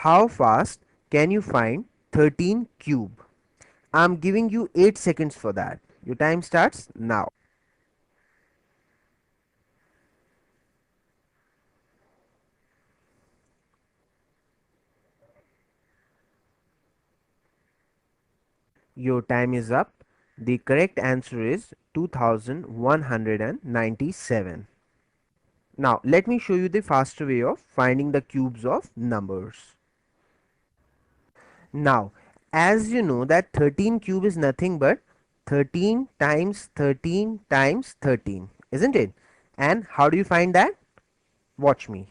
How fast can you find 13 cube? I'm giving you 8 seconds for that. Your time starts now. Your time is up. The correct answer is 2197. Now let me show you the faster way of finding the cubes of numbers. Now, as you know that 13 cube is nothing but 13 times 13 times 13, isn't it? And how do you find that? Watch me.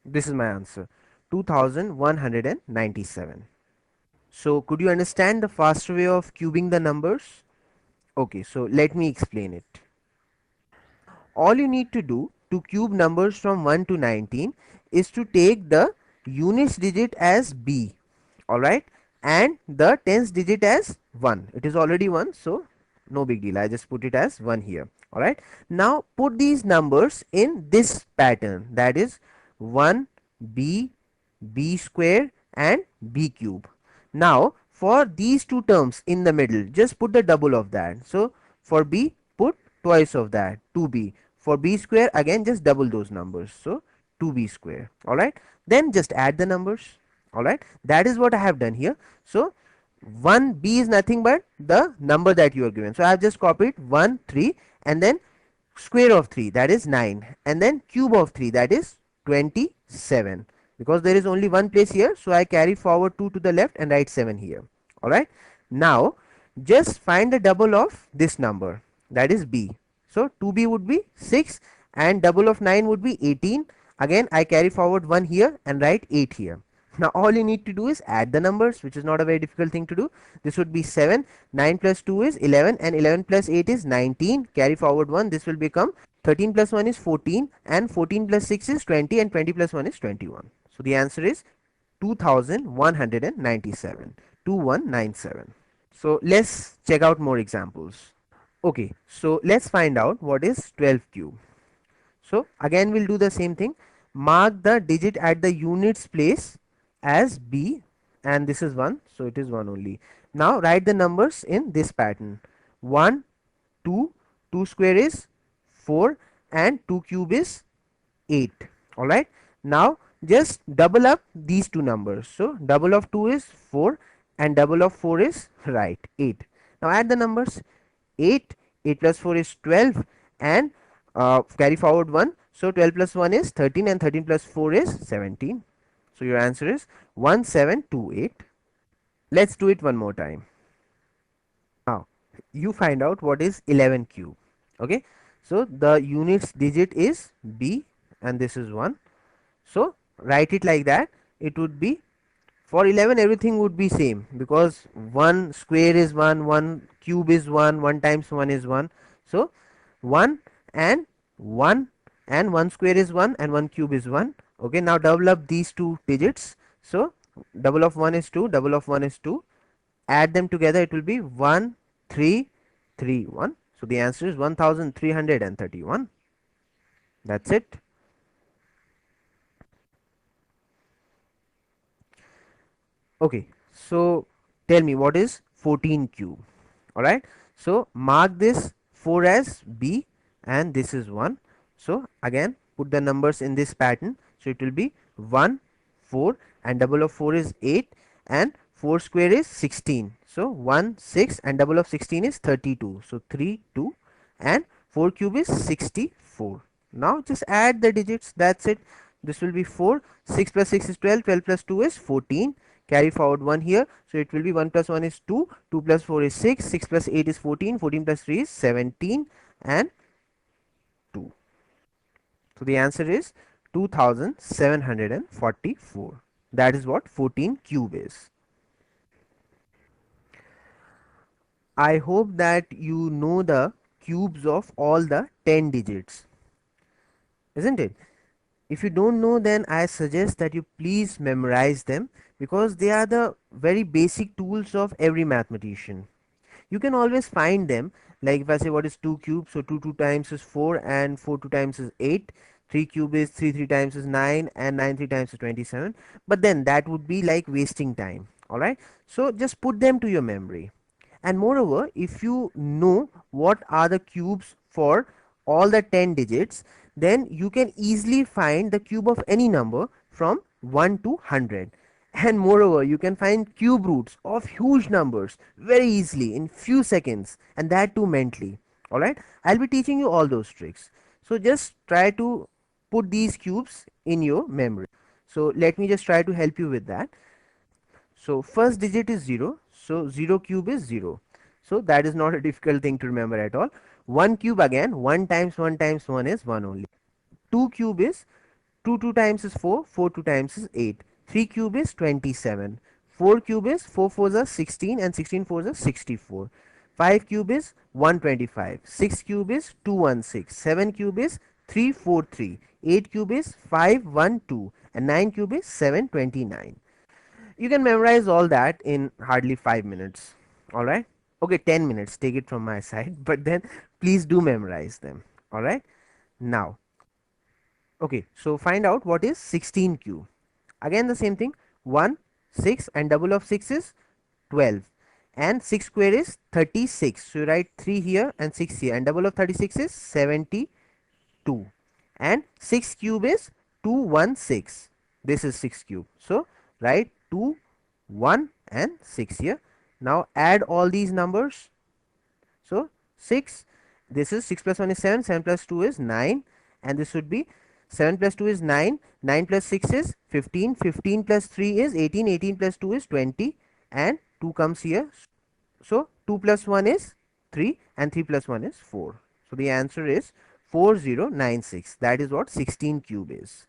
This is my answer, 2197. So could you understand the faster way of cubing the numbers? Okay, so let me explain it. All you need to do to cube numbers from 1 to 19 is to take the units digit as b, alright, and the tens digit as 1. It is already 1, so no big deal, I just put it as 1 here. Alright, now put these numbers in this pattern, that is 1 b, b square and b cube. Now for these two terms in the middle, just put the double of that. So for b, put twice of that, 2b. For b square, again just double those numbers, so 2b square. Alright, then just add the numbers. Alright, that is what I have done here. So 1b is nothing but the number that you are given, so I have just copied 1 3 and then square of 3, that is 9, and then cube of 3, that is 27. Because there is only one place here, so I carry forward 2 to the left and write 7 here. Alright, now just find the double of this number, that is b. So 2b would be 6 and double of 9 would be 18. Again I carry forward 1 here and write 8 here. Now all you need to do is add the numbers, which is not a very difficult thing to do. This would be 7, 9 plus 2 is 11, and 11 plus 8 is 19. Carry forward 1, this will become 13 plus 1 is 14, and 14 plus 6 is 20, and 20 plus 1 is 21. So the answer is 2197, 2197. So let's check out more examples. Okay, so let's find out what is 12 cube. So again we'll do the same thing. Mark the digit at the units place as b, and this is 1, so it is 1 only. Now write the numbers in this pattern. 1 2, 2 square is 4, and 2 cube is 8. Alright, now just double up these two numbers. So double of 2 is 4 and double of 4 is right 8. Now add the numbers. 8, 8 plus 4 is 12, and carry forward 1, so 12 plus 1 is 13, and 13 plus 4 is 17. So your answer is 1728. Let's do it one more time. Now you find out what is 11 cube. Okay, so the units digit is b and this is 1, so write it like that. It would be, for 11 everything would be same, because 1 square is 1, 1 cube is 1, 1 times 1 is 1. So 1 and 1 and 1 square is 1 and 1 cube is 1. Okay, now double up these two digits. So double of 1 is 2, double of 1 is 2. Add them together, it will be 1331. So the answer is 1331. That's it. Okay, so tell me what is 14 cube. Alright, so mark this 4 as b and this is 1. So again put the numbers in this pattern. So it will be 1 4 and double of 4 is 8, and 4 square is 16. So 1 6 and double of 16 is 32. So 3 2 and 4 cube is 64. Now just add the digits, that's it. This will be 4, 6 plus 6 is 12, 12 plus 2 is 14. Carry forward 1 here, so it will be 1 plus 1 is 2, 2 plus 4 is 6, 6 plus 8 is 14, 14 plus 3 is 17, and 2. So the answer is 2744. That is what 14 cube is. I hope that you know the cubes of all the 10 digits, isn't it? If you don't know, then I suggest that you please memorize them, because they are the very basic tools of every mathematician. You can always find them, like if I say what is 2 cubes, so 2 times is 4 and 4 times is 8. 3 cube is 3 times is 9 and 9 times is 27, but then that would be like wasting time. All right, so just put them to your memory. And moreover, if you know what are the cubes for all the 10 digits, then you can easily find the cube of any number from 1 to 100. And moreover, you can find cube roots of huge numbers very easily in few seconds, and that too mentally. All right, I'll be teaching you all those tricks, so just try to put these cubes in your memory. So let me just try to help you with that. So first digit is 0, so 0 cube is 0. So that is not a difficult thing to remember at all. 1 cube, again 1 times 1 times 1 is 1 only. 2 cube is 2 times is 4, 4 times is 8. 3 cube is 27. 4 cube is 4 fours are 16 and 16 fours are 64. 5 cube is 125. 6 cube is 216. 7 cube is 343. 8 cube is 512 and 9 cube is 729. You can memorize all that in hardly 5 minutes. All right, okay, 10 minutes, take it from my side, but then please do memorize them. All right, now, okay, so find out what is 16 cube. Again the same thing, 1 6 and double of 6 is 12, and 6 square is 36, so you write 3 here and 6 here, and double of 36 is 72, and 6 cube is 216. This is 6 cube, so write 2 1 and 6 here. Now add all these numbers. So 6, this is 6 plus 1 is 7, 7 plus 2 is 9, and this would be 7 plus 2 is 9, 9 plus 6 is 15, 15 plus 3 is 18, 18 plus 2 is 20, and 2 comes here. So 2 plus 1 is 3 and 3 plus 1 is 4. So the answer is 4096. That is what 16 cube is.